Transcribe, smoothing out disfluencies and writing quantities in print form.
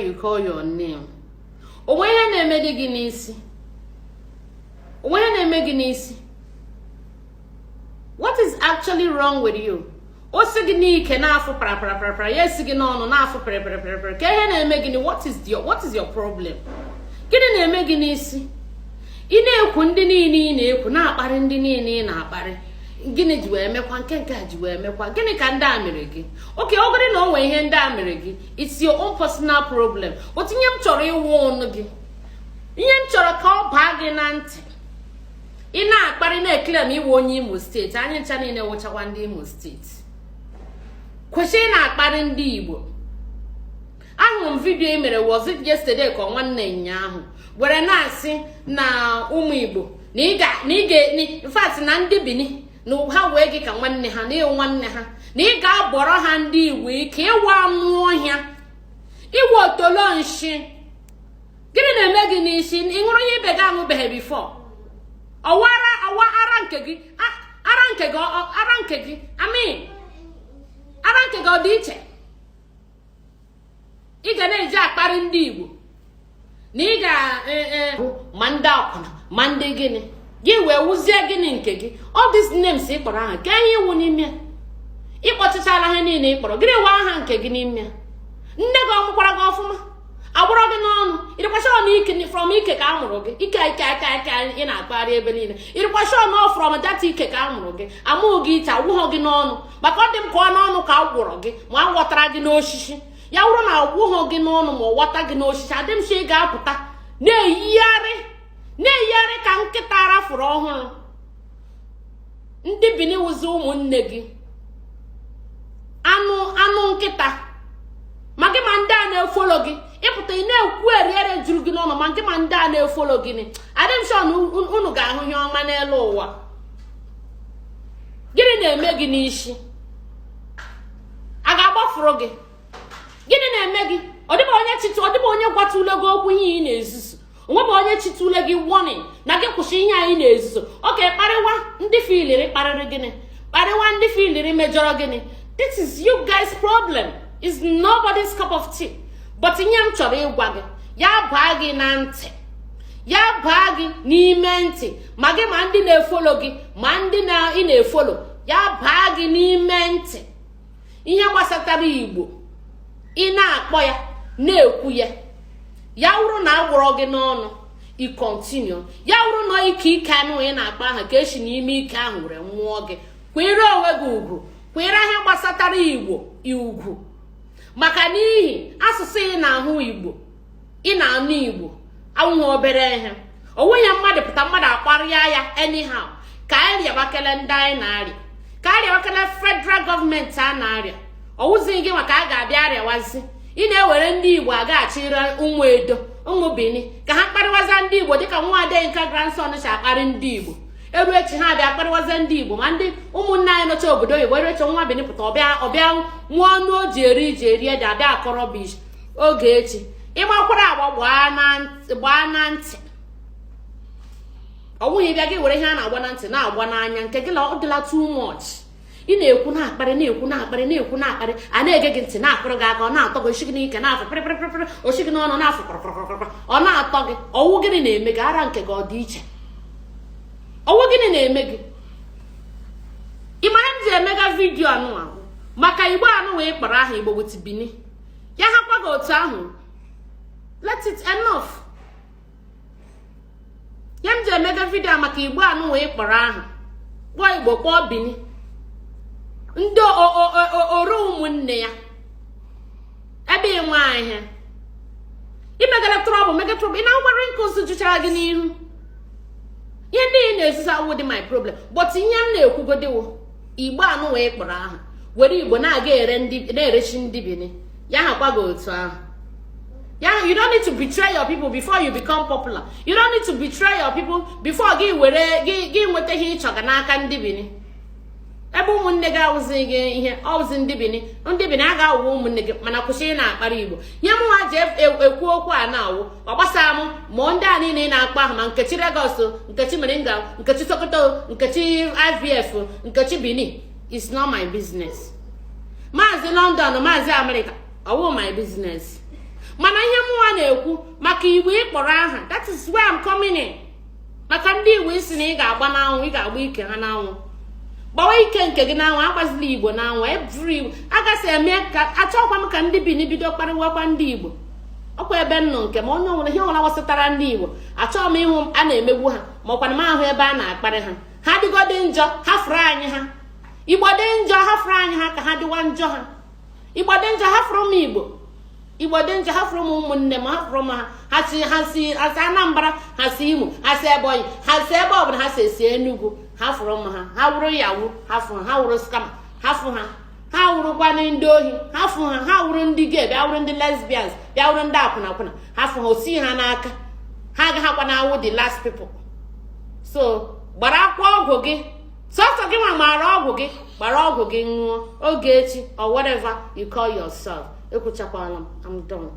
you call your name. Onweye na-eme gị n'isi. Onweye na-eme gị n'isi. What is actually wrong with you? O si gị n'ike na-afụ para ya esi gị n'ọnụ na-afụ para. Ka ihe na-eme gị ni what is your problem? Gịnị na-eme gị n'isi? Ị na-ekwu ndị niile ị na-ekwu na-akparị ndị niile ị na-akparị. Gịnị ji wee mekwa nke a ji wee mekwa gịnị ka ndị a mere gị? Okay, ọ gịrị na o nwee ihe ndị a mere gị, it's your own personal problem. Otu ihe m chọrọ ịwụ ọnụ gị, ihe m chọrọ ka ọ baa gị na ntị. Ị na-akparị na-ekele na iwe onye Imo steeti, anyị ncha niile wụchakwa ndị Imo steeti. Kwesịrị na-akparị ndị Igbo. Ahụrụ m vidiyo e mere was it yesterday ka nwanne ụnyaahụ were na-asị na ụmụ Igbo na in fact na ndị Bini na ha wee gị ka nwanne ha na nwanne ha na ị ga-abọrọ ha ndị Igbo ike ịwa anụ ọhịa iwe otolo nshi. Gịnị na-eme gị n'isi? Ị ṅụrụ ihe ibe gị aṅụbeghị bifo? Ara nke gị ọ dị iche? Ị ga na-eji akparị ndị Igbo na ị ga ma ndị akwụna ma ndị gịnị gị wee wuzie gịnị nke gị. All these names ị kpọrọ aha ka ihe iwu n'ime ya ịkpọchichala ha niile ị kpọrọ gịnị wa aha nke gị n'ime ya. Nne gị ọmụkwara gị ọfụma agbụrụ gị n'ọnụ ịrịkwasha na ike from ike ka a mụrụ gị ike ị na-akpagharị ebe niile ịrịkwasha na from that ike ka a mụrụ gị amụghị gị iche agwụghọ gị n'ọnụ maka ọ dị m ka ọ n'ọnụ ka a gwụrụ gị ma a ghọtara gị n'osisi ya wụrụ na agwụghọ gị n'ọnụ ma ọ ghọta gị n'osisi adị m sị ị ga-apụta na-eyigharị ka nkịta arafụrụ ọhụrụ. Ndị Bini wụzi ụmụnne gị anụ nkịta ma gị ma ndị a na-efolo gị ịpụta ị na-ekwu eriere juru gị n'ọnụ ma gị ma ndị a na-efolo gị ni adị m sure na unu ga-ahụ ihe ọma n'elu ụwa. Gịnị na-eme gị n'isi? A ga-agbafuru gị? Gịnị na-eme gị? Ọ dịbụ onye gwatụle gị okwu ihe ị na-ezuzu. Onwebụ onye chitụle gị warning na gị kwụsị ihe anyị na-ezuzo. Oke, kparịwa ndị filiri kparịrị gịnị? Kparịwa ndị filiri mejọrọ gịnị? This is you guys problem. It's nobody's cup of tea. But ihe m chọrọ ịgwa gị ya baa gị na ntị, ya baa gị n'ime ntị ma gị ma ndị na-efolo gị ma ndị ị na-efolo ya baa gị n'ime ntị. Ihe gbasatara Igbo ị na-akpọ ya na-ekwu ya wụrụ na agwụrọ gị n'ọnụ i continue. Ya wụrụ na ike anụ ị na-akpa aha ka esi n'ime ike ahụ were nwụọ gị. Kwere onwe gị ugwu, kwere ihe gbasatara Igbo ugwu maka n'ihi asụsụ ị na-ahụ Igbo ị na-anụ Igbo anwụghị obere ihe. Onweghị mmadụ pụta mmadụ akparịa ya anyhow ka anyị rịabakele ndị anyị na-arịa ka anyị rịabakele federal gọọmenti a na-arịa. Ọwụzighị gị maka a ga-abịa arịawazi ị na-ewere ndị Igbo agaghachiri ụmụ Edo ụmụ Bini ka ha kparịwaza ndị Igbo dịka nwa Adenka grandson si akparị ndị Igbo. Eru echi ha bịa kparịwaza ndị Igbo ma ndị ụmụnne anyị nọcha obodo oyibo erechi nwa Bini pụta ọbịa nwa ọnụ o ji eri ede abịa akọrọ bish. Ogechi ịgbakwara agba gbaa na ntị. Ọ nwụghị bịa gị were ihe a na-agba na ntị na-agba n'anya nke gị ọ dịla too much. Ị na-ekwu na-akparị a na-ege gị ntị na-akpụrụ gị aka ọ na-atọ gị oshigi n'ike na-afụ pịrịpịrịpịrị oshigi n'ọnụ na-afụ kpọrọkpọrọkpọrọ ọ na-atọ gị. Ọwụ gịnị na-eme gị? Ara nke gị ọ dị iche? Ọwụ gịnị na-eme gị? Ị mara m ji emega vidiyo anụ ahụ maka Igbo anụ wee kpọrọ aha Igbo wit Bini ya hakwa gị otu ahụ. Let it enough. Ya m ji emega vidiyo maka Igbo anụ wee kpọrọ aha kpọọ Igbo kpọọ Bini ndị oru ụmụnne ya ebe ị nwe ahịa imegara trọbụl ị na-agwara nkụzi jụchara gị n'ihu. Ihe ndị ị na-ezuzu awụ dị my problem but ihe m na-ekwugodewo Igbo anụ wee kpọrọ aha were Igbo na-aga na-erechi ndị Bini ya hakwa gị otu ahụ. You don't need to betray your people before you become popular. You don't need to betray your people before gị nweta ihe ịchọga n'aka ndị Bini. Ebe ụmụnne gị awụzi gị ihe ọwụzi ndị Bini a ga-awụ ụmụnne gị mana kwụsị ị na-akparị Igbo. Nye m ha ji ekwu okwu a na-awụ ọ gbasara m ma ndị a niile ị na-akpa ahụ ma Nkechi Lagos, Nkechi Moringa, Nkechi Sokoto, Nkechi IVF, Nkechi Bini. It's not my business. Maazị London, Maazị America, ọwụ my business. Mana ihe na-ekwu maka Igbo ịkpọrọ aha. That is where I'm coming in. Maka ndị Igbo isi na ị ga-agba n'anwụ, ị ga-agba ike ha n'anwụ. Gbawa ike nke gị n'anwụ, agbazila Igbo n'anwụ. Every Igbo agasị eme ka achọkwa m ka ndị bi n'ibido kparịwakwa ndị Igbo. Ọkwa ebe nnụ nke ma onye nwere ihe ọbụla gbasatara ndị Igbo achọghị m ịhụ a na-emegbu ha ma ọkwana m ahụ ebe a na-akparị ha. Ha dịgodị njọ hafụrụ anyị ha. Igbo dị njọ hafụrụ anyị ha ka ha dịwa njọ ha. Igbo dị njọ hafụrụ m Igbo. Igbo dị njọ hafụrụ m ụmụnne m, hafụrụ m ha si Anambra, ha si Imo, ha si Ebonyi, ha si ebe ọbụla ha si esi Enugu, hafụrụ m ha. Ha wụrụ yawu, hafụ ha. Ha wụrụ skama, hafụ ha. Ha wụrụkwana ndị ohi, hafụ ha. Ha wụrụ ndị gay, bịa wụrụ ndị lesbians, bịa wụrụ ndị akwụna akwụna, hafụ ha. Osi ha n'aka. Ha agaghịkwana awụ the last people. So gbara akwa ọgwụ gị. Sọsọ gị nwa gbara ọgwụ gị, gbara ọgwụ gị ṅụọ. Ogechi or whatever you call yourself. Ekwuchakwala m. I'm done.